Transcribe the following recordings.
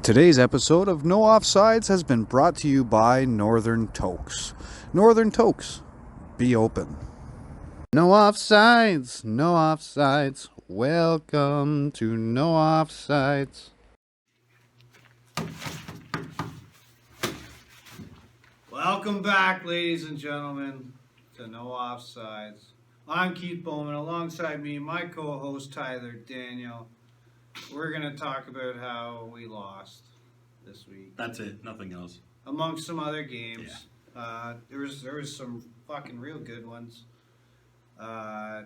Today's episode of No Offsides has been brought to you by Northern Tokes. Northern Tokes, be open. No offsides, no offsides. Welcome to No Offsides. Welcome back, ladies and gentlemen, to No Offsides. I'm Keith Bowman. Alongside me, my co-host Tyler Daniel. We're going to talk about how we lost this week. That's it. Nothing else. Amongst some other games. Yeah. There was some fucking real good ones. No,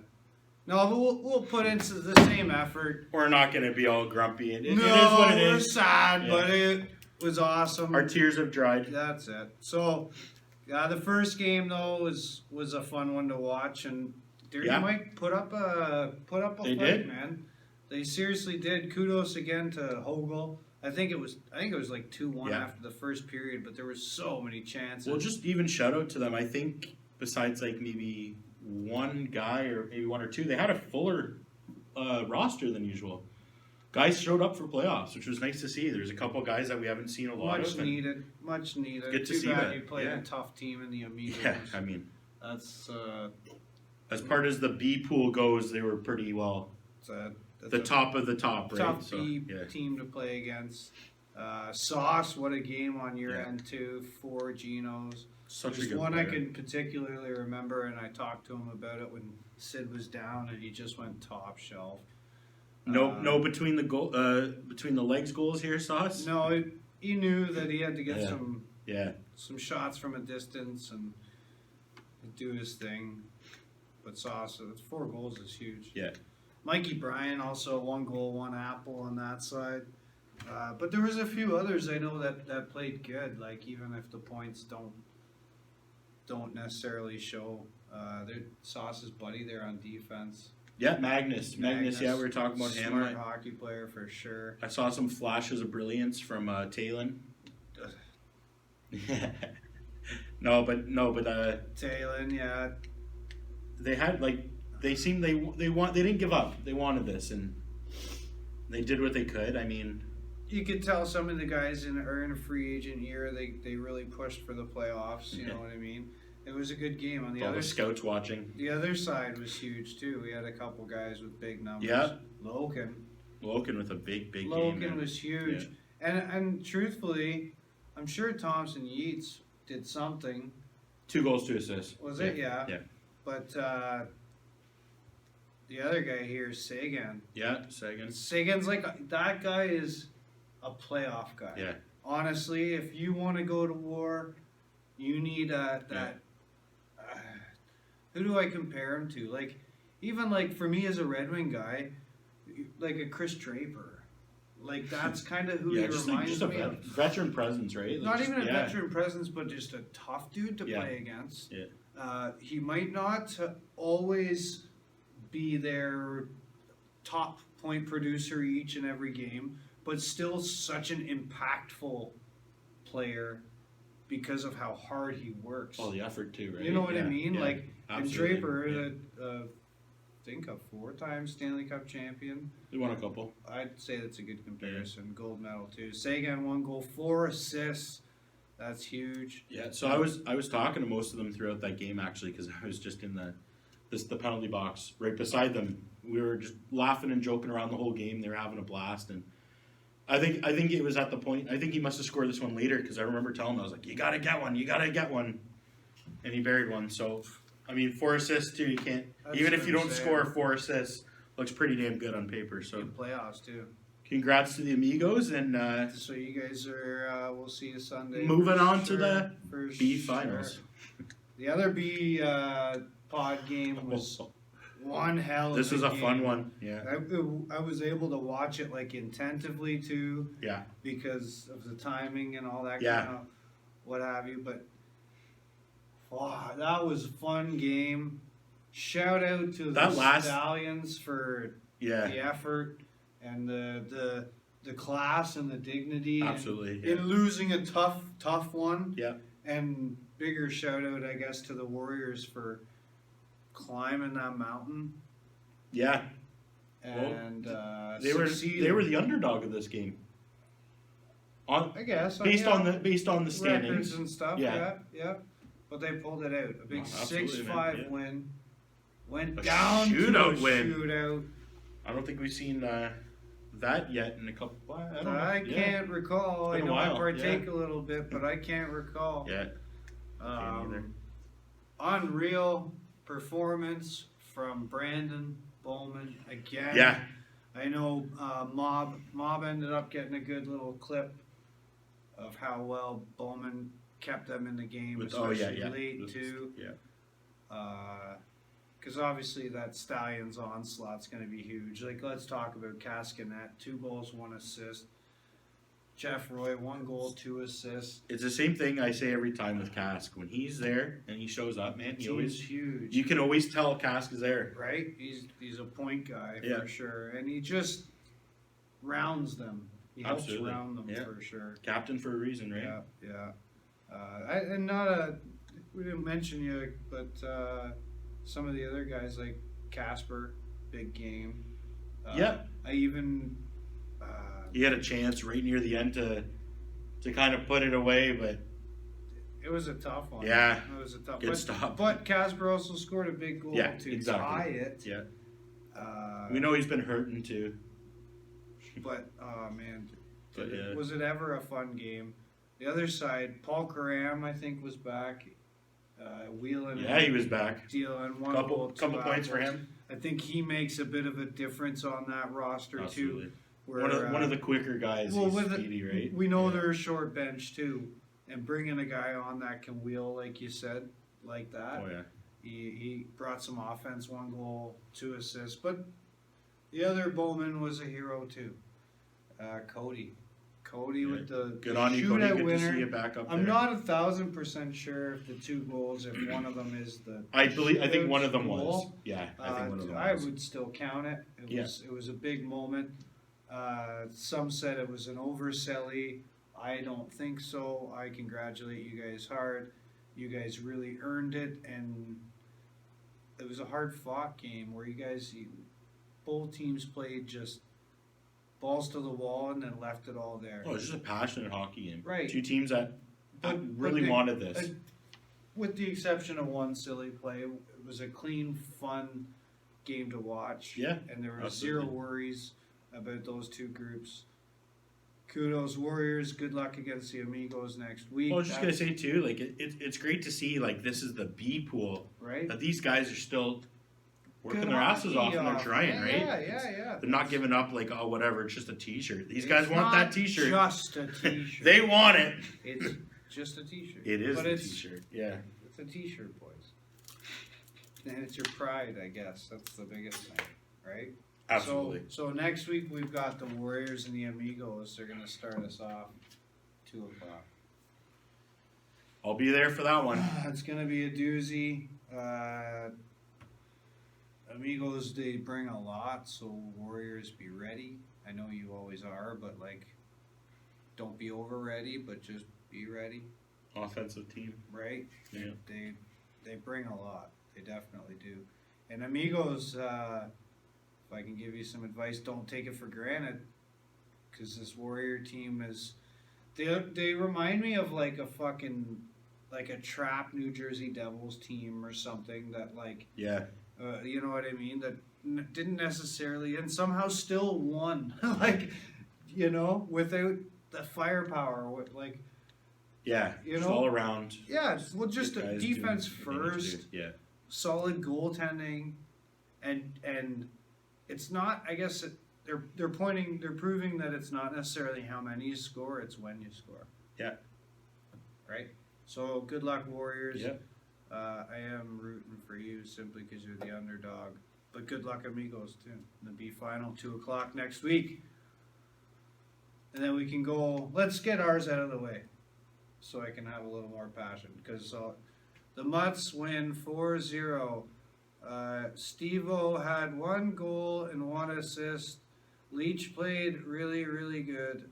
but we'll put into the same effort. We're not going to be all grumpy. It is No, what it we're is. sad, Yeah. but it was awesome. Our tears have dried. That's it. So, the first game though was a fun one to watch, and Dirty Mike put up a fight, man. They seriously did. Kudos again to Hogel. I think it was like 2-1 after the first period, but there were so many chances. Well, just even shout out to them. I think besides like maybe one guy or maybe one or two, they had a fuller roster than usual. Guys showed up for playoffs, which was nice to see. There's a couple guys that we haven't seen a lot of. Much needed. Good to Too see bad that. you played a tough team in the Amigos. Yeah, I mean, that's as part as the B pool goes, they were pretty well. The top of the top, right? Tough B team to play against. Sauce, what a game on your end too. 4 Genos. Such Just a good one player. I can particularly remember, and I talked to him about it when Sid was down, and he just went top shelf. No, between the goal, between the legs goals here, Sauce. No, he knew that he had to get some shots from a distance and do his thing. But Sauce, 4 goals is huge. Yeah. Mikey Bryan also 1 goal, 1 apple on that side. But there was a few others I know that played good. Like even if the points don't necessarily show, they're Sauce's buddy there on defense. Yeah, Magnus. Yeah, we were talking about him. Smart hockey player for sure. I saw some flashes of brilliance from Talon. No, but Talon, yeah. They had they didn't give up. They wanted this and they did what they could. I mean, you could tell some of the guys are in a free agent year. They really pushed for the playoffs. You know what I mean? It was a good game. On the all other the scouts watching. The other side was huge too. We had a couple guys with big numbers. Yeah. Logan with a big game. Logan was huge. Yeah. And truthfully, I'm sure Thompson Yeats did something. 2 goals, 2 assists. Was it? Yeah. Yeah. But the other guy here is Sagan. Yeah, Sagan. Sagan's that guy is a playoff guy. Yeah. Honestly, if you want to go to war, you need that. Who do I compare him to? Even for me as a Red Wing guy, like a Chris Draper. That's kind of who he reminds me of. Veteran presence, right? Not even a veteran presence, but just a tough dude to play against. Yeah. He might not always be their top point producer each and every game, but still such an impactful player because of how hard he works. All the effort too, right? You know what I mean? Yeah, and Draper, I think a 4-time Stanley Cup champion. He won a couple. I'd say that's a good comparison. Yeah. Gold medal too. Sagan 1 goal, 4 assists. That's huge. Yeah. So I was talking to most of them throughout that game actually because I was just in the penalty box right beside them. We were just laughing and joking around the whole game. They were having a blast, and I think it was at the point. I think he must have scored this one later because I remember telling him I was like, "You gotta get one," and he buried one. So, I mean, 4 assists too. You can't even if you don't score 4 assists, looks pretty damn good on paper. So good playoffs too. Congrats to the Amigos, and so you guys are. We'll see you Sunday. Moving on to the B finals. The other B pod game was one hell of a game. This was a fun one. Yeah. I was able to watch it attentively too. Yeah. Because of the timing and all that kind of what have you. But that was a fun game. Shout out to the Stallions for the effort and the class and the dignity. Absolutely. In losing a tough one. Yeah. And bigger shout out, I guess, to the Warriors for climbing that mountain. Yeah. And they were the underdog of this game. I guess based yeah. on the standings records and stuff. Yeah. But they pulled it out. A big 6-5 win. Went down to a shootout. I don't think we've seen that yet in a couple. I can't recall. I know I partake a little bit, but I can't recall. Yeah. Unreal performance from Brandon Bowman again. Yeah. I know Mob ended up getting a good little clip of how well Bowman kept them in the game, especially late too. Yeah. Because obviously that Stallions onslaught's going to be huge. Like, let's talk about Cascanet. 2 goals, 1 assist. Jeff Roy, 1 goal, 2 assists. It's the same thing I say every time with Cask. When he's there and he shows up, man, He's huge. You can always tell Cask is there. Right? He's a point guy for sure. And he just rounds them. He helps round them for sure. Captain for a reason, right? Yeah. We didn't mention you, but some of the other guys like Casper, big game. I even he had a chance right near the end to kind of put it away, but it was a tough one. Yeah, it was a tough. Good stop. But Casper also scored a big goal to tie it. Yeah, we know he's been hurting too. But oh man, But, was it ever a fun game? The other side, Paul Karam, I think, was back. Wheeling. Yeah, he was back. Dealing 1 couple goal, points for him. I think he makes a bit of a difference on that roster too. Where, one of the quicker guys. Well, he's speedy, right? We know they're a short bench too, and bringing a guy on that can wheel, like you said, like that. Oh yeah. He brought some offense, 1 goal, 2 assists. But the other Bowman was a hero too. Cody with the good on you, Cody. Good winner. to see you back up there. I'm not 1,000% sure if the 2 goals, if one of them is the. I think one of them was. Yeah, I think one of them was. I would still count it. It was a big moment. Some said it was an overselly. I don't think so. I congratulate you guys hard. You guys really earned it, and it was a hard-fought game where both teams played just balls to the wall and then left it all there. Oh, it's just a passionate hockey game. Right. 2 teams that really wanted this. With the exception of one silly play, it was a clean, fun game to watch. Yeah. And there were 0 worries about those 2 groups. Kudos, Warriors. Good luck against the Amigos next week. Well, I was just going to say, too, like, it's great to see, like, this is the B pool. Right. That these guys are still working their asses off and they're trying, right? Yeah. They're not giving up like, oh, whatever, it's just a T-shirt. These guys want that T-shirt. Just a T-shirt. They want it. It's just a T-shirt. It is a T-shirt. Yeah. It's a T-shirt, boys. And it's your pride, I guess. That's the biggest thing, right? Absolutely. So next week we've got the Warriors and the Amigos. They're going to start us off 2 o'clock. I'll be there for that one. It's going to be a doozy. Amigos, they bring a lot, so Warriors, be ready. I know you always are, but don't be over ready, but just be ready. Offensive team, right? Yeah, they bring a lot. They definitely do. And Amigos, if I can give you some advice, don't take it for granted, because this Warrior team is. They remind me of like a trap New Jersey Devils team or something that Yeah. You know what I mean? That didn't necessarily, and somehow still won. Without the firepower, Yeah, all around. Yeah, well, just a defense first. Yeah. Solid goaltending, and it's not. I guess they're proving that it's not necessarily how many you score; it's when you score. Yeah. Right. So good luck, Warriors. Yeah. I am rooting for you simply because you're the underdog. But good luck, Amigos, too. In the B final, 2 o'clock next week. And then we can go, let's get ours out of the way so I can have a little more passion. Because the Mutts win 4-0. Steve-O had 1 goal and 1 assist. Leach played really, really good.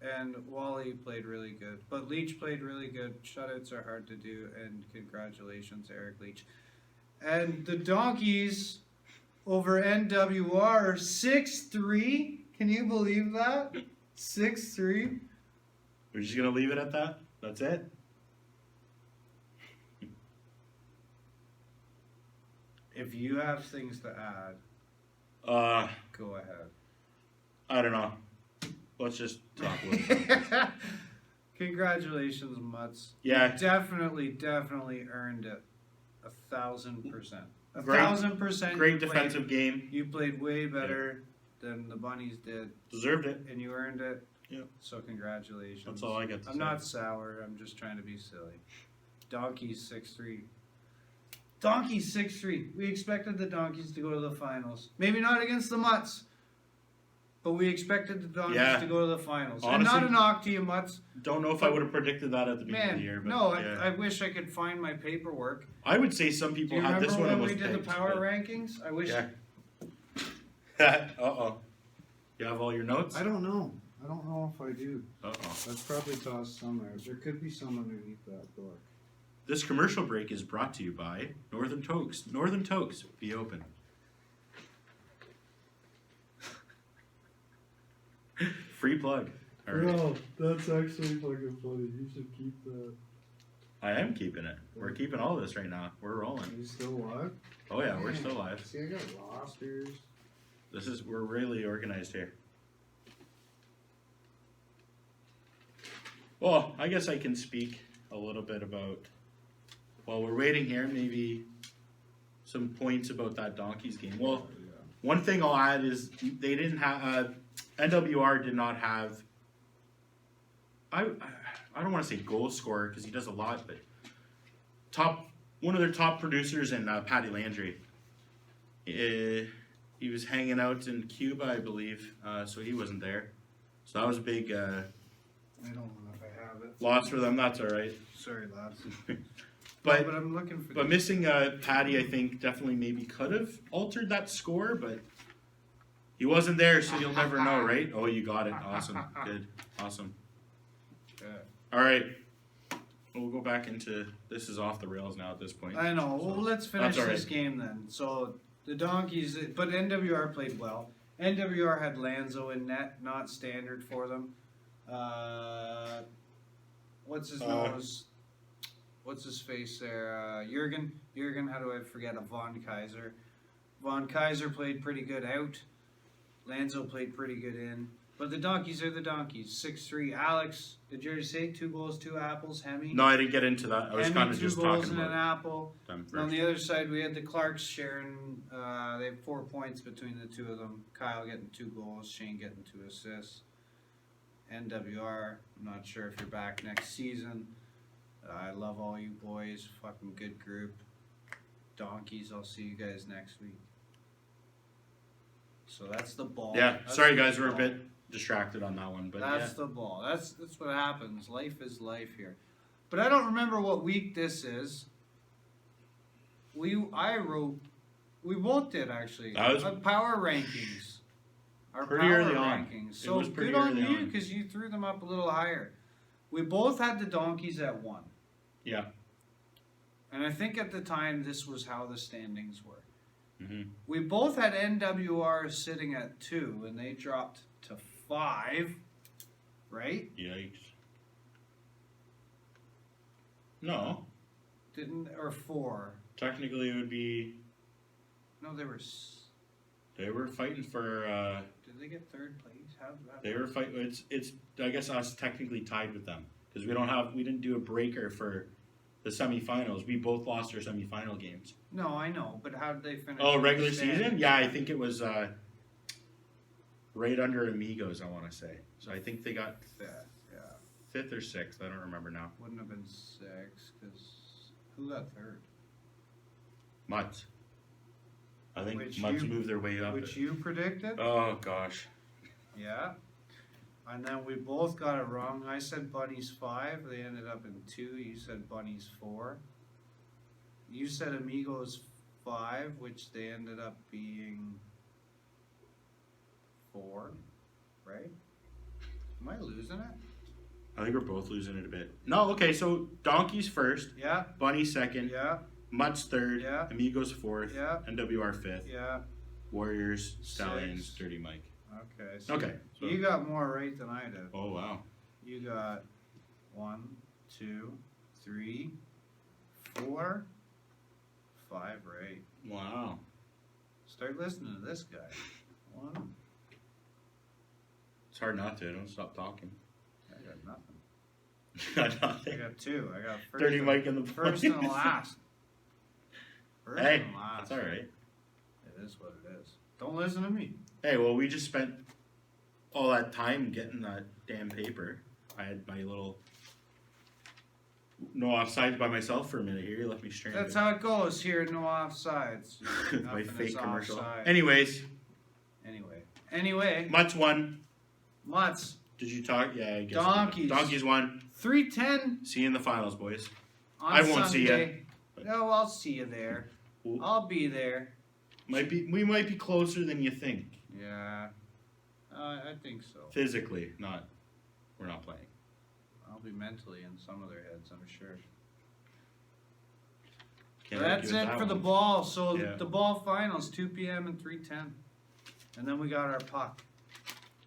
And Wally played really good. But Leach played really good. Shutouts are hard to do. And congratulations, Eric Leach. And the Donkeys over NWR 6-3. Can you believe that? 6-3. We're just gonna leave it at that. That's it. If you have things to add, go ahead. I don't know. Let's just talk about it. Congratulations, Mutts. Yeah. You definitely earned it. 1,000%. Great- 1,000%. Great defensive game. You played way better than the Bunnies did, Deserved it. and you earned it. Yeah. So congratulations. That's all I get to I'm say. not sour. I'm just trying to be silly. Donkeys 6-3. Donkeys 6-3. We expected the Donkeys to go to the finals. Maybe not against the Mutts, but we expected the Donkeys to go to the finals. Honestly, and not a knock to you, Mutts. Don't know if I would have predicted that at the beginning of the year. But no, yeah. I wish I could find my paperwork. I would say some Do people you had remember this one when and was we did picked, the power but- rankings? I wish. Yeah. Uh-oh. You have all your notes? I don't know. I don't know if I do. Uh-oh. That's probably tossed somewhere. There could be some underneath that book. This commercial break is brought to you by Northern Tokes. Northern Tokes, be open. Free plug. All right. Bro, that's actually fucking funny. You should keep that. I am keeping it. We're keeping all this right now. We're rolling. Are you still alive? Oh yeah, we're still live. See, I got rosters. We're really organized here. Well, I guess I can speak a little bit about, while we're waiting here, maybe some points about that Donkeys game. Well, one thing I'll add is they didn't have, NWR did not have, I don't want to say goal scorer because he does a lot, but one of their top producers in Patty Landry. He was hanging out in Cuba, I believe, so he wasn't there. So that was a big I don't know if I have it. loss for them. That's all right. Sorry, lads. But But I'm looking for. But missing Patty, I think, definitely maybe could have altered that score, but he wasn't there, so you'll never know, right? Oh, you got it. Awesome. Good. Awesome. Yeah. All right. We'll go back into, this is off the rails now at this point. I know. Well, let's finish That's all this right. game then. So the Donkeys, but NWR played well. NWR had Lanzo in net, not standard for them. What's his nose? What's his face there? Jurgen, how do I forget? Von Kaiser. Von Kaiser played pretty good out. Lanzo played pretty good in. But the Donkeys are the Donkeys. 6-3. Alex, did you already say 2 goals, 2 apples? Hemi? No, I didn't get into that. I was Hemi, kind of 2 just goals talking and an about apple. them And on first. the other side, we had the Clarks sharing. They have 4 points between the two of them. Kyle getting 2 goals, Shane getting 2 assists. NWR, I'm not sure if you're back next season. I love all you boys. Fucking good group. Donkeys, I'll see you guys next week. So that's the ball. Yeah, That's sorry the guys, we're a ball. bit distracted on that one, but That's the ball. That's what happens. Life is life here. But I don't remember what week this is. We both did actually. That was- Power rankings. Our Pretty power early on. rankings. It So was pretty good on early you on. because you threw them up a little higher. We both had the Donkeys at 1. yeah. And I think at the time this was how the standings were. Mm-hmm. We both had NWR sitting at 2 and they dropped to 5. Right? Yikes. No, Didn't or 4. technically it would be, No, they were. they were fighting for, Did they get 3rd place? How did that? they were fighting, it's, I guess us technically tied with them. Because we didn't do a breaker for the semifinals. We both lost our semifinal games. No, I know, but how did they finish? Oh, in the regular standings? season? Yeah, I think it was right under Amigos, I want to say. So I think they got Yeah, 5th or 6th. I don't remember now. wouldn't have been 6 because who got 3rd? Mutts. I think Which Mutts you- moved their way up. Which you predicted? Oh, gosh. Yeah. And then we both got it wrong. I said Bunnies 5. They ended up in 2. You said Bunnies 4. You said Amigos 5, which they ended up being 4. Right? Am I losing it? I think we're both losing it a bit. No, okay, so Donkeys first, Yeah. Bunny second, Yeah. Mutts third, Yeah. Amigos fourth, Yeah. NWR fifth, Yeah. Warriors, Stallions, Six. Dirty Mike. Okay. So Okay. So, you got more right than I did. oh wow. You got 1, 2, 3, 4, 5 right. Wow. Start listening to this guy. 1. It's hard not to. Don't stop talking. I got nothing. Got I nothing. got 2. I got first. Dirty and, Mike in the first and last. First Hey, and last. that's all right. It is what it is. Don't listen to me. Hey, well, we just spent all that time getting that damn paper. I had my little no offsides by myself for a minute here. You left me stranded. That's how it goes here at No Offsides. my Nothing fake is commercial. offside. Anyways, Anyway, Mutts won. Mutts. Did you talk? Yeah, I guess. Donkeys. Donkeys won. 3:10 See you in the finals, boys. on I won't see ya. Sunday. No, I'll see you there. Ooh. I'll be there. We might be closer than you think. Yeah, I think so. Physically, not. We're not playing. I'll be mentally in some of their heads, I'm sure. Can't That's argue it with that for the one. ball. So Yeah. the ball finals, 2 p.m. and 3:10. And then we got our puck.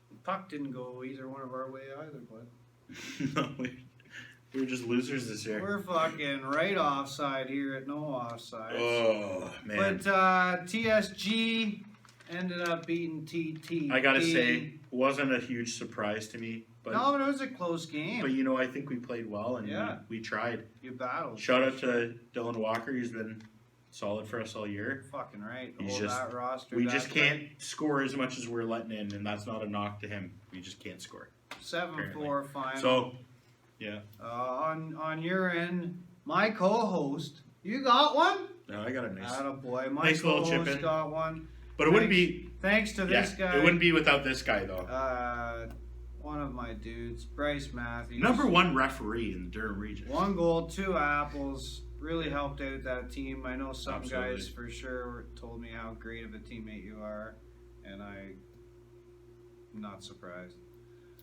The puck didn't go either one of our way either, bud. No, we were just losers this year. We're fucking right offside here at No Offside. Oh man! But TSG ended up beating TT. I gotta say, wasn't a huge surprise to me. But No, but it was a close game. But you know, I think we played well and Yeah. we tried. You battled. Shout out to Dylan Walker. He's been solid for us all year. Fucking right. He's Hold just- that roster. We that just way. can't score as much as we're letting in, and that's not a knock to him. We just can't score. 7-4 final. So, yeah. On your end, my co-host, you got one? No, I got a nice. Attaboy. My nice little co-host chip in. got one. But it wouldn't be. Thanks to this Yeah, guy. it wouldn't be without this guy though. One of my dudes, Bryce Matthews. Number 1 referee in the Durham region. 1 goal, 2 apples. Really helped out that team. I know some Absolutely. guys for sure told me how great of a teammate you are, and I'm not surprised.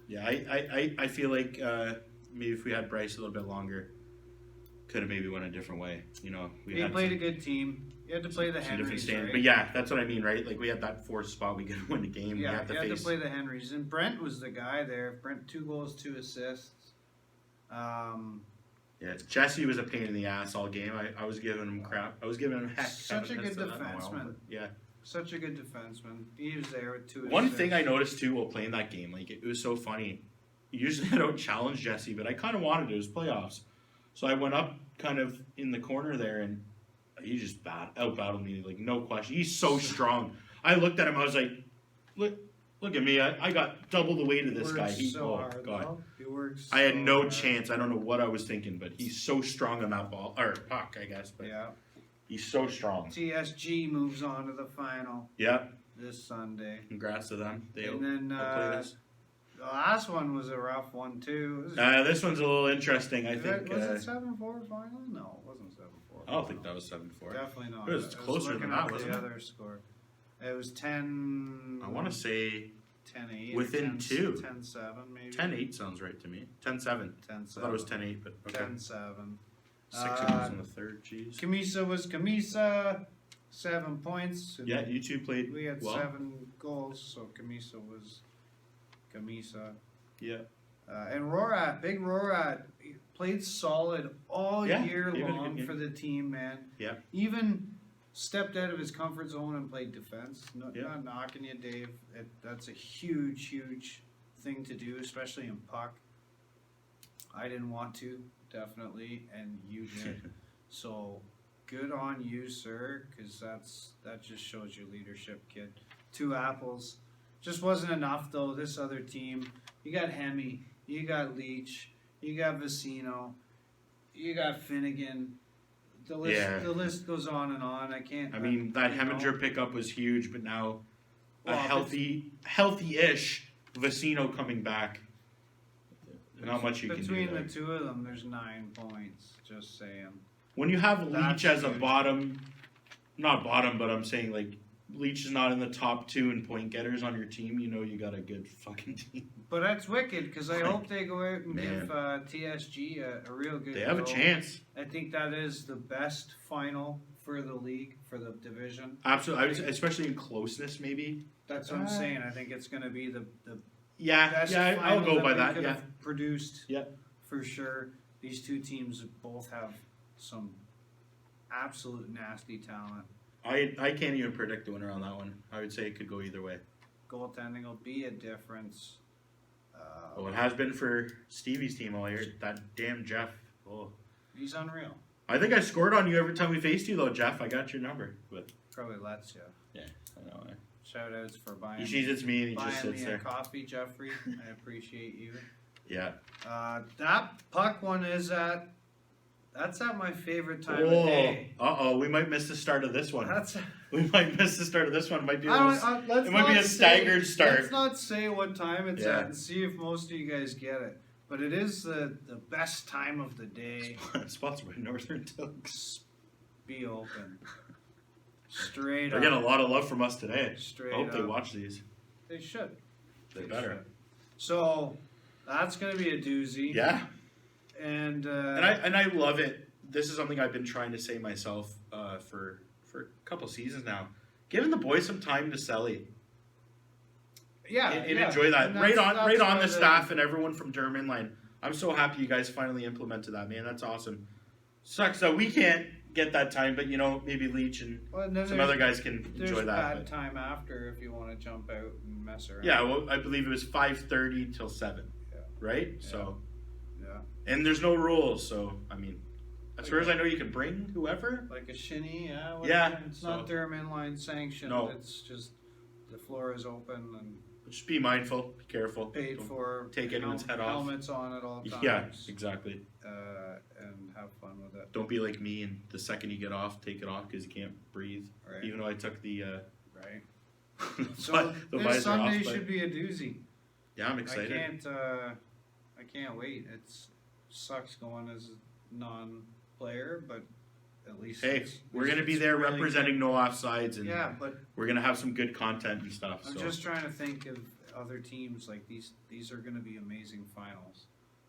Yeah, I feel like maybe if we had Bryce a little bit longer, could have maybe went a different way. You know, He played a good team. You had to play the Henrys, right? But yeah, that's what I mean, right? Like we had that 4th spot, we could win the game. Yeah, we had you to had face. to play the Henrys, and Brent was the guy there. Brent 2 goals, 2 assists. Yeah, Jesse was a pain in the ass all game. I was giving him crap. I was giving him heck. Such a haven't good said that in a while, defenseman. but yeah. Such a good defenseman. He was there with 2 assists. One thing I noticed too while playing that game, like it was so funny. Usually I don't challenge Jesse, but I kind of wanted to. It was playoffs, so I went up kind of in the corner there, and he just out battled me like no question. He's so strong. I looked at him. I was like, look at me. I got double the weight of this guy. Works He, so oh hard, god. though. He works I had so no hard. chance. I don't know what I was thinking, but he's so strong on that ball or puck, I guess. But Yeah. he's so strong. TSG moves on to the final Yeah. this Sunday. Congrats to them. They And then outplayed us. the last one was a rough one too. This one's a little interesting. I think. Was it 7-4 final? No, it wasn't 7-4. I don't think that was 7-4. Definitely not. It was closer than looking that, at wasn't the it? other score. It was 10. I want to say 10-8. within 10, 2. 10-7 maybe. 10-8 sounds right to me. 10-7. 10-7. I thought it was 10-8, but okay. 10-7. 6 goals on the third. Jeez. Kamisa was Kamisa. 7 points. Yeah, you two played We had well. 7 goals, so Kamisa was Kamisa. Yeah. And Rorat, big Rorat, he played solid all Yeah, year gave it a good long game. for the team, man. Yeah. Even stepped out of his comfort zone and played defense. Yeah. Not knocking you, Dave. That's a huge, huge thing to do, especially in puck. I didn't want to, definitely, and you did. So good on you, sir, because that just shows your leadership, kid. 2 apples. Just wasn't enough, though. This other team, you got Hemi, you got Leach, you got Vicino, you got Finnegan. The list goes on and on. I can't. I mean, that you know. Heminger pickup was huge, but now a Well, healthy-ish Vicino coming back. Not much you can do Between there. the 2 of them, there's 9 points. Just saying. When you have That's Leach as a huge. bottom, not bottom, but I'm saying like Leach is not in the top 2 in point getters on your team, you know you got a good fucking team. But that's wicked because I hope they go out and Man. give TSG a real good. They have a go. chance. I think that is the best final for the league, for the division. Absolutely, I would say, especially in closeness, maybe. That's what I'm saying. I think it's going to be the Yeah, best yeah, I'll final go by we that. could Yeah, have produced. Yeah. For sure. These two teams both have some absolute nasty talent. I can't even predict the winner on that one. I would say it could go either way. Goaltending will be a difference. Well, it has been for Stevie's team all year. That damn Jeff. Oh. He's unreal. I think I scored on you every time we faced you, though, Jeff. I got your number. But Probably lets you. yeah, I know. Shout outs for buying. He sees it's me and he just buying sits me a there. coffee, Jeffrey. I appreciate you. Yeah. That puck one is that's at my favorite time of day. We might miss the start of this one. We might miss the start of this one. It might be it might be a staggered start. Let's not say what time it's at and see if most of you guys get it. But it is the best time of the day. Sponsored by Northern Tokes. Be open. Straight They're up. getting a lot of love from us today. Straight I hope they up. watch these. They should. They better. should. So that's going to be a doozy. Yeah. And I love it. This is something I've been trying to say myself for a couple seasons now. Giving the boys some time to selly. Yeah, and enjoy that. Right on the staff and everyone from Durham Inline. I'm so happy you guys finally implemented that, man. That's awesome. Sucks that we can't get that time, but maybe Leach and some other guys can enjoy that. There's bad time after if you want to jump out and mess around. Yeah, well, I believe it was 5:30 till 7. Yeah. Right? Yeah. So. Yeah. And there's no rules, so I mean, as far as I know, you can bring whoever. Like a shinny, yeah. Yeah. It's not Durham Inline sanctioned. No. It's just the floor is open and Just be mindful, be careful. paid Don't for. take anyone's head off. Helmets on at all times. Yeah, exactly. And have fun with it. Don't be like me and the second you get off, take it off because you can't breathe. Right. Even though I took the Right. the So the this visor Sunday off, but- should be a doozy. Yeah, I'm excited. I can't wait. It sucks going as a non-player, but at least Hey, we're gonna be there really representing no offsides, and Yeah, but we're gonna have some good content and stuff. I'm so. just trying to think of other teams like these. These are going to be amazing finals.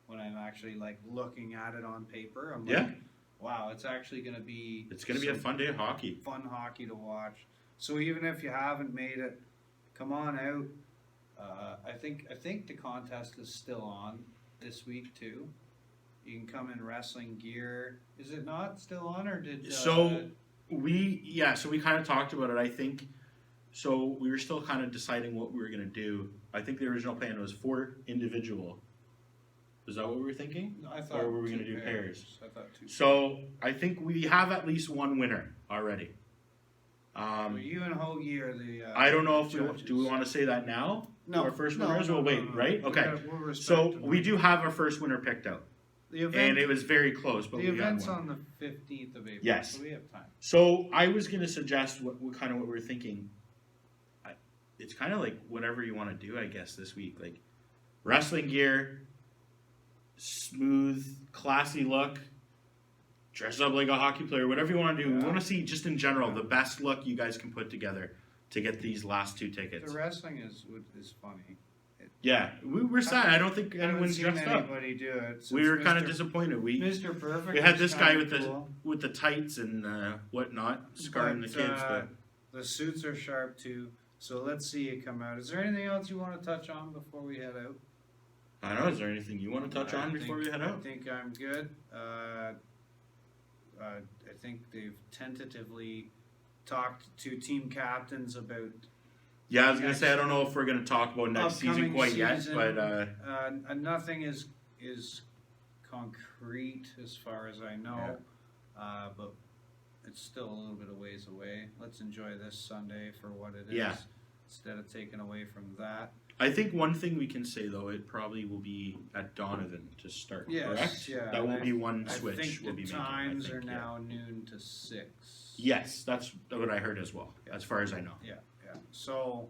When I'm actually like looking at it on paper, I'm like, wow, it's actually going to be. It's gonna be a fun day of hockey. Fun hockey to watch. So even if you haven't made it, come on out. I think the contest is still on this week too. You can come in wrestling gear. Is it not still on, or did? So we kind of talked about it. I think so. We were still kind of deciding what we were gonna do. I think the original plan was 4 individual. Is that what we were thinking? No, I thought. Or were we 2 gonna do pairs? I thought 2. So I think we have at least one winner already. Well, you and Hoagie are the. I don't know if judges. do we want to say that now? No, Our first no, winners. no, We'll no, wait, no. right? Okay. We'll respect So them. we do have our first winner picked out, The event. and it was very close, but The we got event's one. on the 15th of April, Yes. so we have time. So I was gonna suggest what we were thinking. It's kind of like whatever you want to do, I guess, this week. Like wrestling gear, smooth, classy look, dress up like a hockey player, whatever you want to do. We want to see, just in general, the best look you guys can put together to get these last 2 tickets. The wrestling is funny. Yeah, we were sad. I don't think I haven't anyone's seen dressed up. anybody do it. We were kind of Mr. disappointed. Mr. Perfect. We had was this guy kinda with the tights and whatnot, scarring the kids. But the suits are sharp too. So let's see it come out. Is there anything else you want to touch on before we head out? I don't know. Is there anything you want to touch on before we head I out? think I'm good. I think they've tentatively talked to team captains about. Yeah, I was gonna say I don't know if we're gonna talk about next season Upcoming quite yet, season. but Nothing is concrete as far as I know, but it's still a little bit of ways away. Let's enjoy this Sunday for what it is, Yeah. instead of taking away from that. I think one thing we can say though, it probably will be at Donovan to start. Yes, correct? yeah. That will and be one I switch think we'll the be making. times are yeah. now noon to 6. Yes, that's what I heard as well. As far as I know. Yeah. So,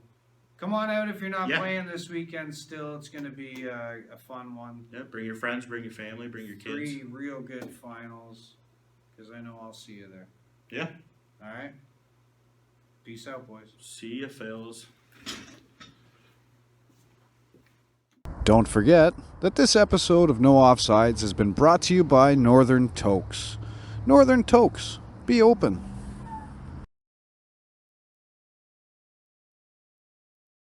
come on out if you're not Yeah. playing this weekend. Still, it's going to be a fun one. Yeah, bring your friends, bring your family, bring your kids. 3 real good finals, because I know I'll see you there. Yeah. All right. Peace out, boys. See ya, Phils. Don't forget that this episode of No Offsides has been brought to you by Northern Tokes. Northern Tokes, be open.